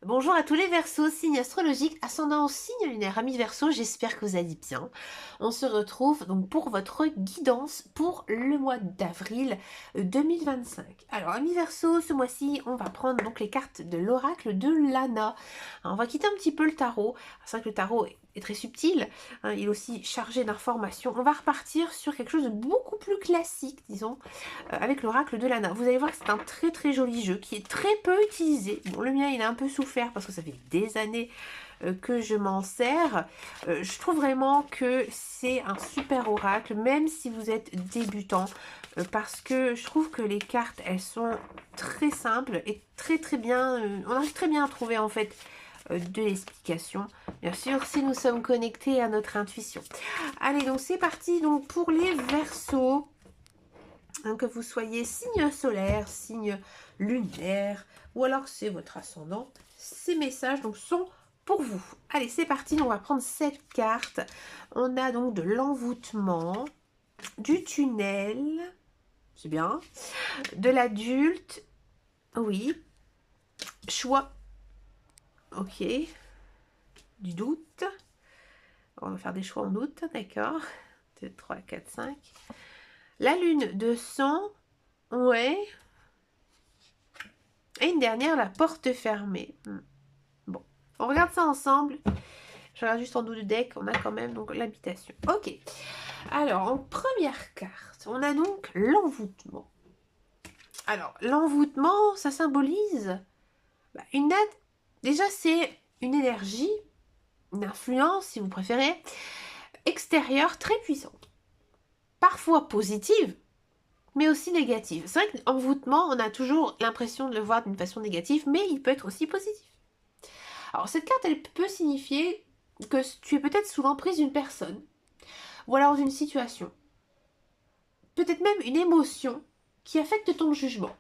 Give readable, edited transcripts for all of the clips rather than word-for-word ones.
Bonjour à tous les Verseaux, signe astrologique, ascendant signe lunaire, amis Verseaux, j'espère que vous allez bien. On se retrouve donc pour votre guidance pour le mois d'avril 2025. Alors amis Verseaux, ce mois-ci, on va prendre donc les cartes de l'oracle de Lana. Alors, on va quitter un petit peu le tarot. C'est vrai que le tarot est très subtil, hein, il est aussi chargé d'informations. On va repartir sur quelque chose de beaucoup plus classique, disons, avec l'oracle de Lana. Vous allez voir que c'est un très très joli jeu qui est très peu utilisé. Bon, le mien il a un peu souffert parce que ça fait des années que je m'en sers. Je trouve vraiment que c'est un super oracle, même si vous êtes débutant, parce que je trouve que les cartes elles sont très simples et très très bien. On arrive très bien à trouver en fait de l'explication, bien sûr, si nous sommes connectés à notre intuition. Allez, donc c'est parti donc pour les Verseaux. Hein, que vous soyez signe solaire, signe lunaire, ou alors c'est votre ascendant, ces messages donc sont pour vous. Allez, c'est parti, on va prendre cette carte. On a donc de l'envoûtement, du tunnel, c'est bien, de l'adulte, oui, choix, ok, du doute. On va faire des choix en doute, d'accord. 2, 3, 4, 5. La lune de sang, ouais. Et une dernière, la porte fermée. Bon, on regarde ça ensemble. Je regarde juste en dessous du deck, on a quand même donc l'habitation. Ok, alors en première carte, on a donc l'envoûtement. Alors, l'envoûtement, ça symbolise une aide. Déjà, c'est une énergie, une influence, si vous préférez, extérieure très puissante. Parfois positive, mais aussi négative. C'est vrai qu'envoûtement, on a toujours l'impression de le voir d'une façon négative, mais il peut être aussi positif. Alors, cette carte, elle peut signifier que tu es peut-être sous l'emprise d'une personne, ou alors d'une situation, peut-être même une émotion qui affecte ton jugement.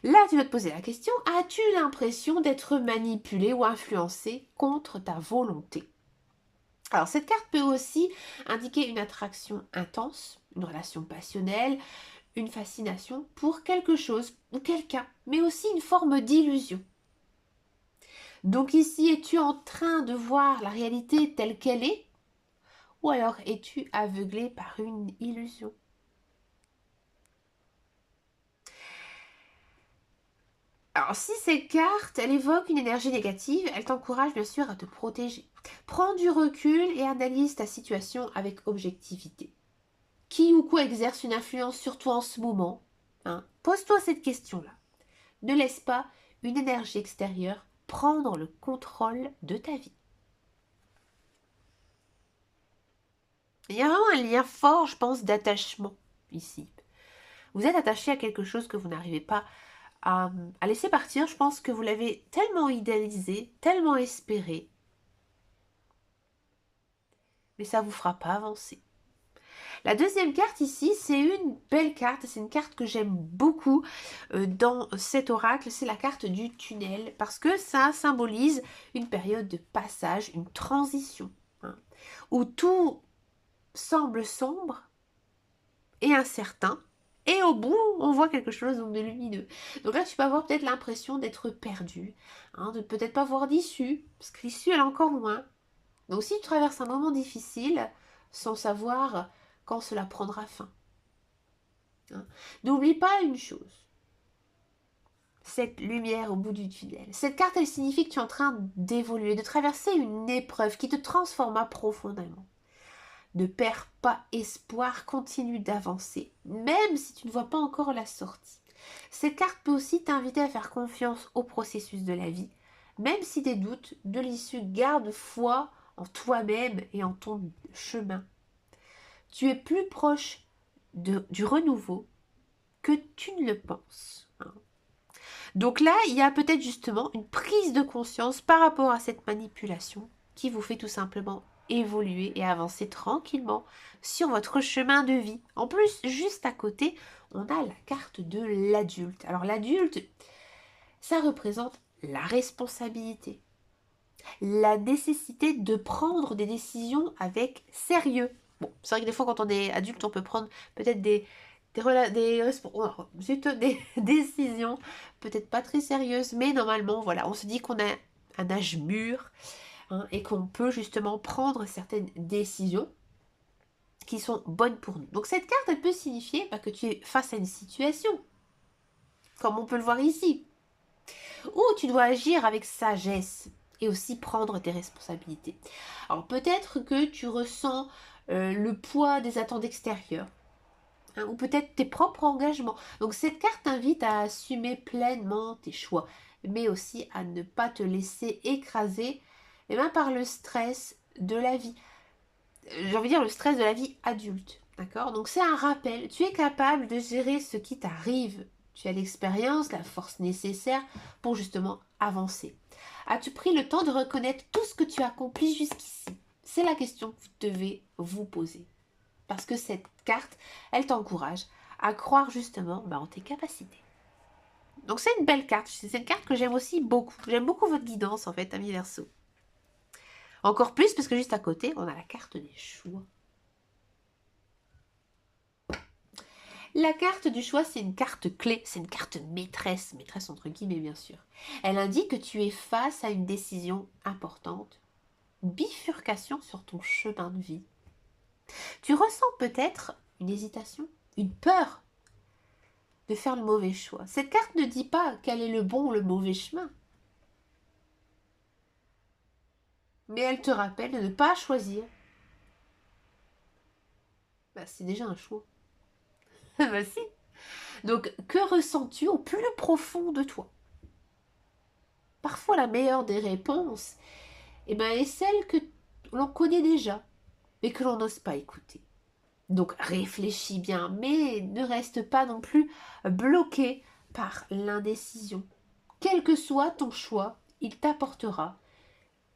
Là, tu vas te poser la question, as-tu l'impression d'être manipulé ou influencé contre ta volonté? Alors, cette carte peut aussi indiquer une attraction intense, une relation passionnelle, une fascination pour quelque chose ou quelqu'un, mais aussi une forme d'illusion. Donc ici, es-tu en train de voir la réalité telle qu'elle est? Ou alors es-tu aveuglé par une illusion? Alors si cette carte, elle évoque une énergie négative, elle t'encourage bien sûr à te protéger. Prends du recul et analyse ta situation avec objectivité. Qui ou quoi exerce une influence sur toi en ce moment, hein? Pose-toi cette question-là. Ne laisse pas une énergie extérieure prendre le contrôle de ta vie. Il y a vraiment un lien fort, je pense, d'attachement ici. Vous êtes attaché à quelque chose que vous n'arrivez pas à laisser partir. Je pense que vous l'avez tellement idéalisé, tellement espéré, mais ça ne vous fera pas avancer. La deuxième carte ici, c'est une belle carte, c'est une carte que j'aime beaucoup dans cet oracle, c'est la carte du tunnel, parce que ça symbolise une période de passage, une transition, hein, où tout semble sombre et incertain, et au bout, on voit quelque chose donc de lumineux. Donc là, tu peux avoir peut-être l'impression d'être perdu, hein, de peut-être pas voir d'issue, parce que l'issue, elle est encore loin. Donc si tu traverses un moment difficile, sans savoir quand cela prendra fin, hein, n'oublie pas une chose, cette lumière au bout du tunnel. Cette carte, elle signifie que tu es en train d'évoluer, de traverser une épreuve qui te transforma profondément. Ne perds pas espoir, continue d'avancer, même si tu ne vois pas encore la sortie. Cette carte peut aussi t'inviter à faire confiance au processus de la vie, même si des doutes de l'issue, garde foi en toi-même et en ton chemin. Tu es plus proche du renouveau que tu ne le penses, hein. Donc là, il y a peut-être justement une prise de conscience par rapport à cette manipulation qui vous fait tout simplement évoluer et avancer tranquillement sur votre chemin de vie. En plus, juste à côté, on a la carte de l'adulte. Alors l'adulte, ça représente la responsabilité, la nécessité de prendre des décisions avec sérieux. Bon, c'est vrai que des fois quand on est adulte, on peut prendre peut-être des des décisions peut-être pas très sérieuses, mais normalement, voilà, on se dit qu'on a un âge mûr, hein, et qu'on peut justement prendre certaines décisions qui sont bonnes pour nous. Donc cette carte, elle peut signifier que tu es face à une situation, comme on peut le voir ici, où tu dois agir avec sagesse et aussi prendre tes responsabilités. Alors peut-être que tu ressens le poids des attentes extérieures, hein, ou peut-être tes propres engagements. Donc cette carte t'invite à assumer pleinement tes choix, mais aussi à ne pas te laisser écraser par le stress de la vie. J'ai envie de dire le stress de la vie adulte. D'accord? Donc c'est un rappel, tu es capable de gérer ce qui t'arrive. Tu as l'expérience, la force nécessaire pour justement avancer. As-tu pris le temps de reconnaître tout ce que tu as accompli jusqu'ici? C'est la question que vous devez vous poser. Parce que cette carte, elle t'encourage à croire justement en tes capacités. Donc c'est une belle carte. C'est une carte que j'aime aussi beaucoup. J'aime beaucoup votre guidance en fait, amis Verseau. Encore plus parce que juste à côté, on a la carte des choix. La carte du choix, c'est une carte clé, c'est une carte maîtresse, maîtresse entre guillemets bien sûr. Elle indique que tu es face à une décision importante, une bifurcation sur ton chemin de vie. Tu ressens peut-être une hésitation, une peur de faire le mauvais choix. Cette carte ne dit pas quel est le bon ou le mauvais chemin, mais elle te rappelle de ne pas choisir. C'est déjà un choix. Si. Donc, que ressens-tu au plus profond de toi? Parfois, la meilleure des réponses est celle que l'on connaît déjà, mais que l'on n'ose pas écouter. Donc, réfléchis bien, mais ne reste pas non plus bloqué par l'indécision. Quel que soit ton choix, il t'apportera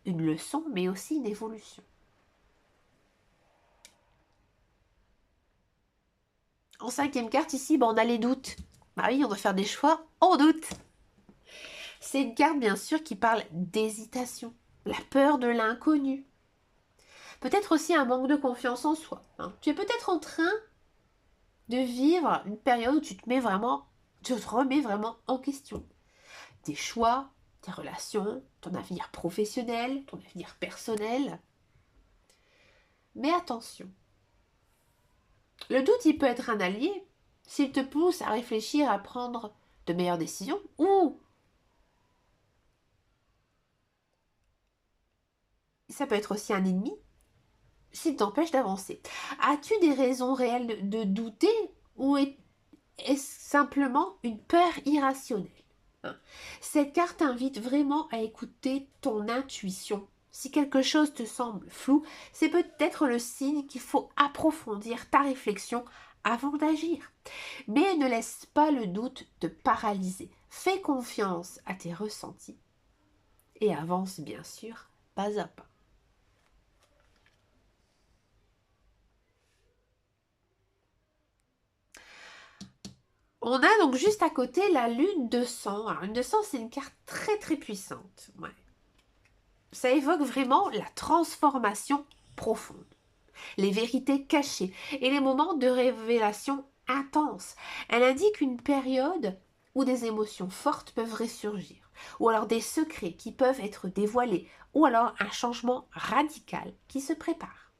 une leçon, mais aussi une évolution. En cinquième carte, ici, on a les doutes. Oui, on doit faire des choix en doute. C'est une carte, bien sûr, qui parle d'hésitation, la peur de l'inconnu. Peut-être aussi un manque de confiance en soi. Tu es peut-être en train de vivre une période où tu te remets vraiment en question. Tes choix, tes relations, ton avenir professionnel, ton avenir personnel. Mais attention, le doute, il peut être un allié s'il te pousse à réfléchir à prendre de meilleures décisions, ou ça peut être aussi un ennemi s'il t'empêche d'avancer. As-tu des raisons réelles de douter, ou est-ce simplement une peur irrationnelle? Cette carte invite vraiment à écouter ton intuition. Si quelque chose te semble flou, c'est peut-être le signe qu'il faut approfondir ta réflexion avant d'agir. Mais ne laisse pas le doute te paralyser. Fais confiance à tes ressentis et avance bien sûr pas à pas. On a donc juste à côté la lune de sang. Alors, lune de sang, c'est une carte très très puissante. Ouais. Ça évoque vraiment la transformation profonde, les vérités cachées et les moments de révélation intense. Elle indique une période où des émotions fortes peuvent ressurgir, ou alors des secrets qui peuvent être dévoilés, ou alors un changement radical qui se prépare.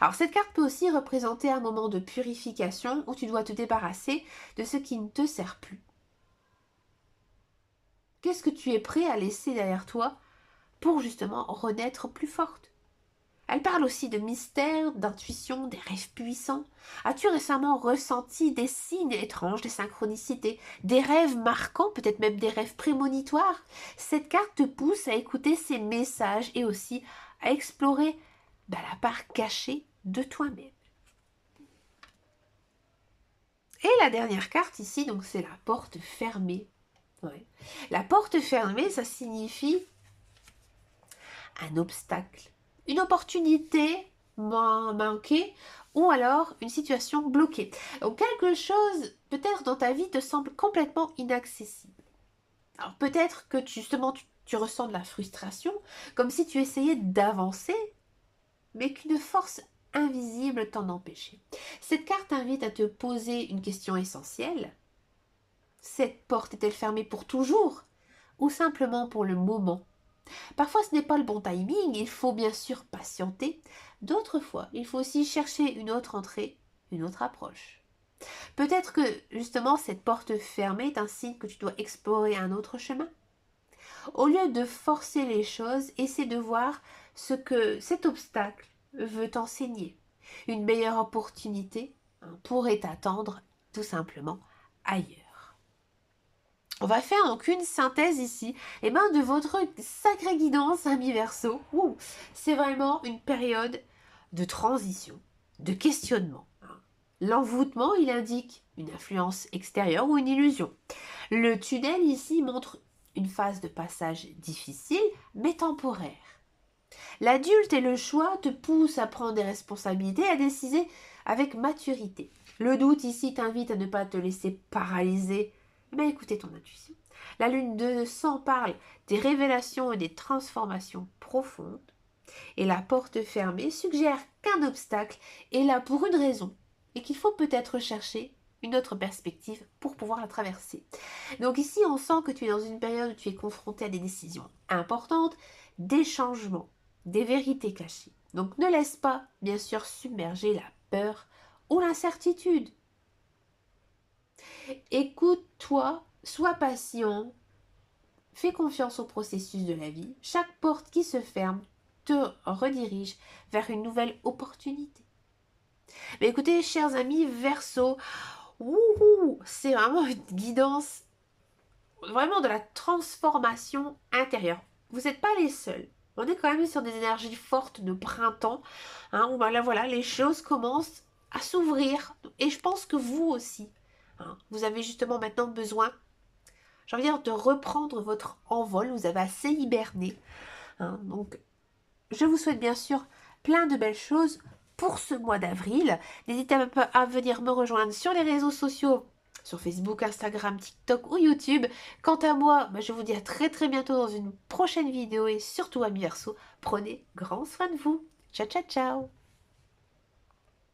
Alors cette carte peut aussi représenter un moment de purification où tu dois te débarrasser de ce qui ne te sert plus. Qu'est-ce que tu es prêt à laisser derrière toi pour justement renaître plus forte? Elle parle aussi de mystère, d'intuition, des rêves puissants. As-tu récemment ressenti des signes étranges, des synchronicités, des rêves marquants, peut-être même des rêves prémonitoires? Cette carte te pousse à écouter ces messages et aussi à explorer la part cachée de toi-même. Et la dernière carte ici, donc c'est la porte fermée. Ouais. La porte fermée, ça signifie un obstacle, une opportunité manquée, ou alors une situation bloquée. Donc quelque chose peut-être dans ta vie te semble complètement inaccessible. Alors peut-être que tu ressens de la frustration, comme si tu essayais d'avancer, mais qu'une force invisibles t'en empêcher. Cette carte invite à te poser une question essentielle. Cette porte est-elle fermée pour toujours ou simplement pour le moment? Parfois ce n'est pas le bon timing, il faut bien sûr patienter. D'autres fois, il faut aussi chercher une autre entrée, une autre approche. Peut-être que justement cette porte fermée est un signe que tu dois explorer un autre chemin. Au lieu de forcer les choses, essaie de voir ce que cet obstacle veut t'enseigner. Une meilleure opportunité pourrait t'attendre tout simplement ailleurs. On va faire donc une synthèse ici de votre sacrée guidance, ami Verseau. C'est vraiment une période de transition, de questionnement. L'envoûtement, il indique une influence extérieure ou une illusion. Le tunnel ici montre une phase de passage difficile mais temporaire. L'adulte et le choix te poussent à prendre des responsabilités, à décider avec maturité. Le doute ici t'invite à ne pas te laisser paralyser, mais à écouter ton intuition. La lune de sang parle des révélations et des transformations profondes. Et la porte fermée suggère qu'un obstacle est là pour une raison et qu'il faut peut-être chercher une autre perspective pour pouvoir la traverser. Donc ici, on sent que tu es dans une période où tu es confronté à des décisions importantes, des changements, des vérités cachées. Donc ne laisse pas, bien sûr, submerger la peur ou l'incertitude. Écoute-toi, sois patient, fais confiance au processus de la vie. Chaque porte qui se ferme te redirige vers une nouvelle opportunité. Mais écoutez, chers amis Verseau, c'est vraiment une guidance, vraiment de la transformation intérieure. Vous n'êtes pas les seuls. On est quand même sur des énergies fortes de printemps, où là voilà, les choses commencent à s'ouvrir. Et je pense que vous aussi, vous avez justement maintenant besoin, j'ai envie de dire, de reprendre votre envol. Vous avez assez hiberné. Donc, je vous souhaite bien sûr plein de belles choses pour ce mois d'avril. N'hésitez pas à venir me rejoindre sur les réseaux sociaux, sur Facebook, Instagram, TikTok ou YouTube. Quant à moi, je vous dis à très très bientôt dans une prochaine vidéo et surtout, amis Verseau, prenez grand soin de vous. Ciao ciao ciao.